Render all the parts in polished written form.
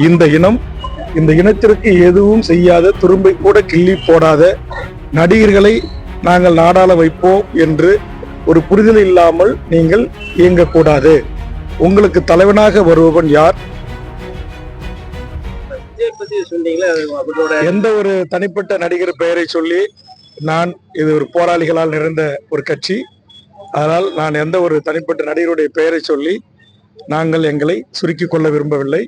இந்த இனத்திற்கு எதுவும் செய்யாத, துரும்பை கூட கிள்ளி போடாத நடிகர்களை நாங்கள் நாடாள வைப்போம் என்று ஒரு புரிதல் இல்லாமல் நீங்கள் இயங்கக்கூடாது. உங்களுக்கு தலைவனாக வருபவன் யார்? எந்த ஒரு தனிப்பட்ட நடிகர் பெயரை சொல்லி இது ஒரு போராளிகளால் நிறைந்த ஒரு கட்சி. அதனால் நான் எந்த ஒரு தனிப்பட்ட நடிகருடைய பெயரை சொல்லி நாங்கள் எங்களை சுருக்கிக் கொள்ள விரும்பவில்லை.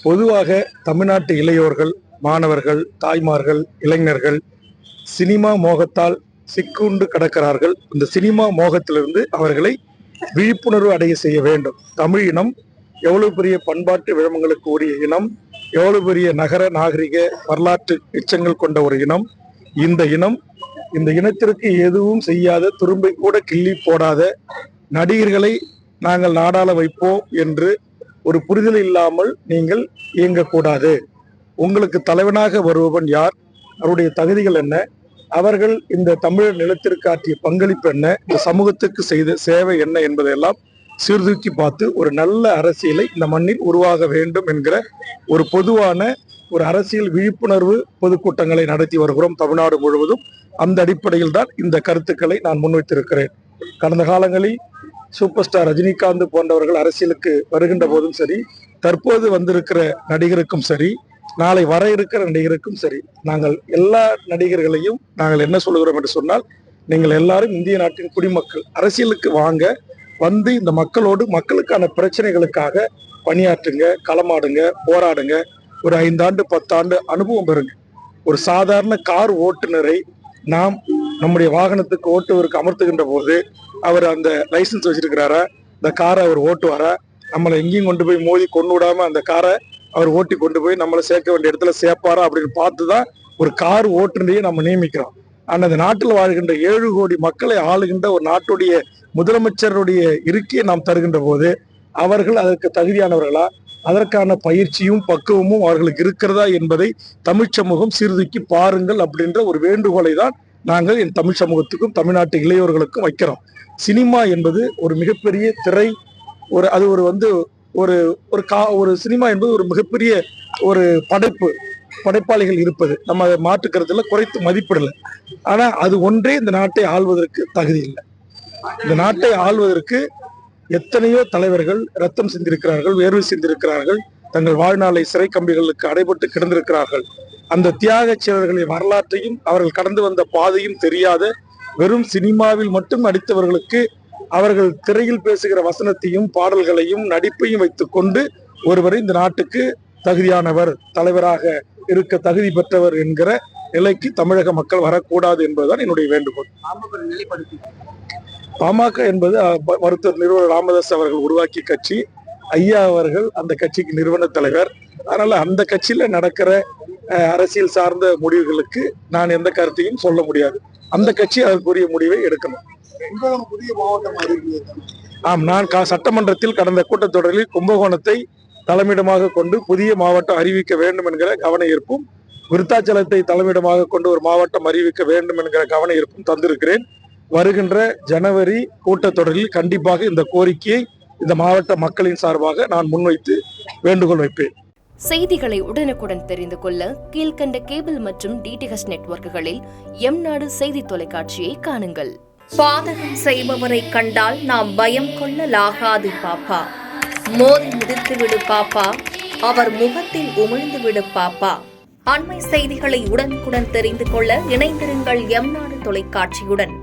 பொதுவாக தமிழ்நாட்டு இளையோர்கள், மாணவர்கள், தாய்மார்கள், இளைஞர்கள் சினிமா மோகத்தால் சிக்குண்டு கிடக்கிறார்கள். இந்த சினிமா மோகத்திலிருந்து அவர்களை விழிப்புணர்வு அடைய செய்ய வேண்டும். தமிழ் இனம் எவ்வளவு பெரிய பண்பாட்டு விழுமங்களுக்கு உரிய இனம், எவ்வளவு பெரிய நகர நாகரிக வரலாற்று எச்சங்கள் கொண்ட ஒரு இனம். இந்த இனத்திற்கு எதுவும் செய்யாத, துரும்பை கூட கிள்ளி போடாத நடிகர்களை நாங்கள் நாடாள வைப்போம் என்று ஒரு புரிதல் இல்லாமல் நீங்கள் இயங்கக்கூடாது. உங்களுக்கு தலைவனாக வருபவன் யார்? அவருடைய தகுதிகள் என்ன? அவர்கள் இந்த தமிழர் நிலத்திற்கு ஆற்றிய பங்களிப்பு என்ன? இந்த சமூகத்துக்கு செய்த சேவை என்ன என்பதையெல்லாம் சீர்தூக்கி பார்த்து ஒரு நல்ல அரசியலை இந்த மண்ணில் உருவாக வேண்டும் என்கிற ஒரு பொதுவான ஒரு அரசியல் விழிப்புணர்வு பொதுக்கூட்டங்களை நடத்தி வருகிறோம் தமிழ்நாடு முழுவதும். அந்த அடிப்படையில் தான் இந்த கருத்துக்களை நான் முன்வைத்திருக்கிறேன். கடந்த காலங்களில் சூப்பர் ஸ்டார் ரஜினிகாந்த் போன்றவர்கள் அரசியலுக்கு வருகின்ற போதும் சரி, தற்போது வந்திருக்கிற நடிகருக்கும் சரி, நாளை வர இருக்கிற நடிகருக்கும் சரி, நாங்கள் எல்லா நடிகர்களையும் நாங்கள் என்ன சொல்கிறோம் என்று சொன்னால், நீங்கள் எல்லாரும் இந்திய நாட்டின் குடிமக்கள், அரசியலுக்கு வாங்க, வந்து இந்த மக்களோடு மக்களுக்கான பிரச்சனைகளுக்காக பணியாற்றுங்க, களமாடுங்க, போராடுங்க. ஒரு 5 ஆண்டு 10 ஆண்டு அனுபவம் பெறுங்க. ஒரு சாதாரண கார் ஓட்டுநரை நாம் நம்முடைய வாகனத்துக்கு ஓட்டுவதற்கு அமர்த்துகின்ற போது அவர் அந்த லைசன்ஸ் வச்சிருக்கிறாரா, இந்த காரை அவர் ஓட்டுவாரா, நம்மளை எங்கேயும் கொண்டு போய் மோதி கொண்டு விடாம அந்த காரை அவர் ஓட்டி கொண்டு போய் நம்மளை சேர்க்க வேண்டிய இடத்துல சேர்ப்பாரா அப்படின்னு பார்த்துதான் ஒரு கார் ஓட்டுநரையே நம்ம நியமிக்கிறோம். ஆனா அந்த நாட்டில் வாழ்கின்ற 7 கோடி மக்களை ஆளுகின்ற ஒரு நாட்டுடைய முதலமைச்சருடைய இருக்கையை நாம் தருகின்ற போது அவர்கள் அதற்கு தகுதியானவர்களா, அதற்கான பயிற்சியும் பக்குவமும் அவர்களுக்கு இருக்கிறதா என்பதை தமிழ் சமூகம் சீர்தூக்கி பாருங்கள் அப்படின்ற ஒரு வேண்டுகோளை தான் நாங்கள் என் தமிழ் சமூகத்துக்கும் தமிழ்நாட்டு இளையோர்களுக்கும் வைக்கிறோம். சினிமா என்பது ஒரு மிகப்பெரிய திரை, ஒரு சினிமா என்பது ஒரு மிகப்பெரிய ஒரு படைப்பாளிகள் இருப்பது நம்ம அதை மாற்றுக்கிறதுல குறைத்து மதிப்பிடல. ஆனா அது ஒன்றே இந்த நாட்டை ஆள்வதற்கு தகுதி இல்லை. இந்த நாட்டை ஆள்வதற்கு எத்தனையோ தலைவர்கள் ரத்தம் சிந்திருக்கிறார்கள், வேர்வை சிந்திருக்கிறார்கள், தங்கள் வாழ்நாளை சிறை கம்பிகளுக்கு அடைபட்டு கிடந்திருக்கிறார்கள். அந்த தியாக செயலர்களின் வரலாற்றையும் அவர்கள் கடந்து வந்த பாதையும் தெரியாத வெறும் சினிமாவில் மட்டும் நடித்தவர்களுக்கு அவர்கள் திரையில் பேசுகிற வசனத்தையும் பாடல்களையும் நடிப்பையும் வைத்துக் கொண்டு ஒருவரை இந்த நாட்டுக்கு தகுதியானவர், தலைவராக இருக்க தகுதி பெற்றவர் என்கிற நிலைக்கு தமிழக மக்கள் வரக்கூடாது என்பதுதான் என்னுடைய வேண்டுகோள். பாமக என்பது மருத்துவர் நிறுவனர் ராமதாஸ் அவர்கள் உருவாக்கிய கட்சி. ஐயா அவர்கள் அந்த கட்சிக்கு நிறுவன தலைவர். அதனால அந்த கட்சியில நடக்கிற அரசியல் சார்ந்த முடிவுகளுக்கு நான் எந்த கருத்தையும் சொல்ல முடியாது. அந்த கட்சி அதற்குரிய முடிவை எடுக்கணும். ஆம், நான் சட்டமன்றத்தில் கடந்த கூட்டத்தொடரில் கும்பகோணத்தை தலைமையிடமாக கொண்டு புதிய மாவட்டம் அறிவிக்க வேண்டும் என்கிற கவன ஈர்ப்பும், விருத்தாச்சலத்தை தலைமையிடமாக கொண்டு ஒரு மாவட்டம் அறிவிக்க வேண்டும் என்கிற கவன ஈர்ப்பும் தந்திருக்கிறேன். வருகின்ற ஜனவரி கூட்டத்தொடரில் கண்டிப்பாக இந்த கோரிக்கையை இந்த மாவட்ட மக்களின் சார்பாக நான் முன்வைத்து வேண்டுகோள் வைப்பேன். செய்திகளை உடனுக்குடன் தெரிந்து கொள்ள கீழ்கண்ட கேபிள் மற்றும் டிடிஹெச் நெட்வொர்க்குகளில் எம்நாடு செய்தி தொலைக்காட்சியை காணுங்கள். பாதகம் செய்பவரை கண்டால் நாம் பயம் கொள்ளலாகாது பாப்பா. மோதி மிதித்து விடு பாப்பா, அவர் முகத்தில் உமிழ்ந்து விடு பாப்பா. அண்மை செய்திகளை உடனுக்குடன் தெரிந்து கொள்ள இணைந்திருங்கள் எம்நாடு தொலைக்காட்சியுடன்.